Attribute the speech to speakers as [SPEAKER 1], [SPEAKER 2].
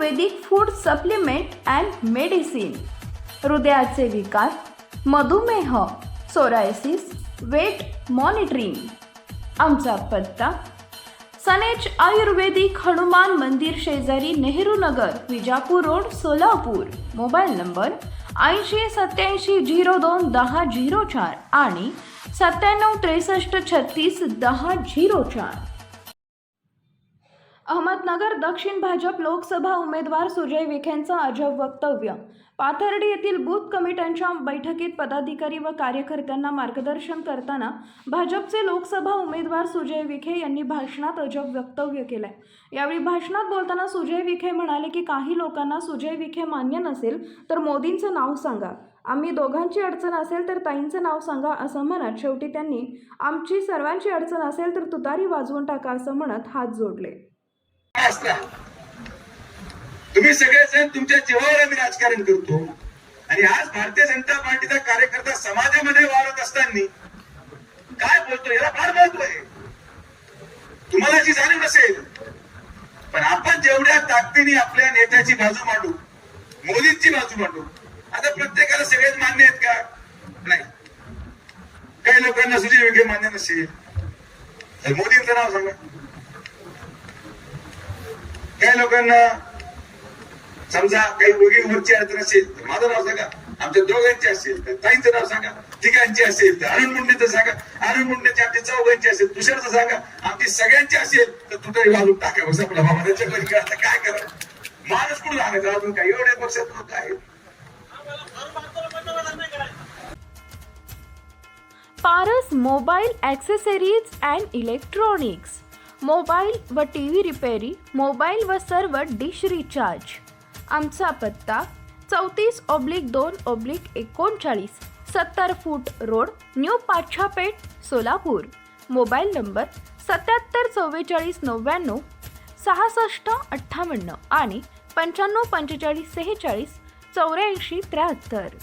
[SPEAKER 1] Ayurvedic food supplement and medicine, हृदयाचे विकार, मधुमेह, सोरायसिस, वेट मॉनिटरिंग. आमचा पत्ता सनेज आयुर्वेदिक हनुमान मंदिर शेजारी Nehru Nagar, Vijapur road, Solapur. Mobile number 8087021004 आणि 9763361004. अहमदनगर दक्षिण भाजप लोकसभा उमेदवार सुजय विखेंचं अजब वक्तव्य. पाथर्डी येथील बूथ कमिट्यांच्या बैठकीत पदाधिकारी व कार्यकर्त्यांना मार्गदर्शन करताना भाजपचे लोकसभा उमेदवार सुजय विखे यांनी भाषणात अजब वक्तव्य केलंय. यावेळी भाषणात बोलताना सुजय विखे म्हणाले की काही लोकांना सुजय विखे मान्य नसेल तर मोदींचं नाव सांगा, आम्ही दोघांची अडचण असेल तर ताईंचं नाव सांगा असं म्हणत शेवटी त्यांनी आमची सर्वांची अडचण असेल तर तुतारी वाजवून टाका असं म्हणत हात जोडले.
[SPEAKER 2] तुम्ही सगळेजण तुमच्या जीवावर आम्ही राजकारण करतो आणि आज भारतीय जनता पार्टीचा कार्यकर्ता समाजामध्ये वावरत असताना काय बोलतो याला फार महत्व आहे. तुम्हाला जी जाणीव नसेल, पण आपण जेवढ्या ताकदीने आपल्या नेत्याची बाजू मांडू, मोदींची बाजू मांडू. आता प्रत्येकाला सगळेच मान्य आहेत का? नाही. काही लोकांना सुजय विखे मान्य नसेल तर मोदींचं नाव सांगा. काही लोकांना समजा काही वरची अडचण असेल तर माझं नाव सांगा, आमच्या दोघांची असेल तर ताईंचं नाव सांगा, तिघांची असेल तर अरुण मुंडेचं सांगा, अरुण मुंडेची आमच्या चौघांची असेल, तुषारचं सांगा, आमची सगळ्यांची असेल तर तुझ्याही वाजून टाका. बस आपला बाबा त्याच्याकडे आता काय करा, माणूस कुठून आणायचा अजून काय एवढ्या पक्षात लोक आहेत.
[SPEAKER 1] Paras mobile accessories and electronics, mobile व टीव्ही रिपेरी, मोबाईल व सर्व डिश रिचार्ज. आमचा पत्ता 34/2/39, 70 फूट road, new Pachhapeth, Solapur. Mobile number 774499 6658 आणि 954546 8473.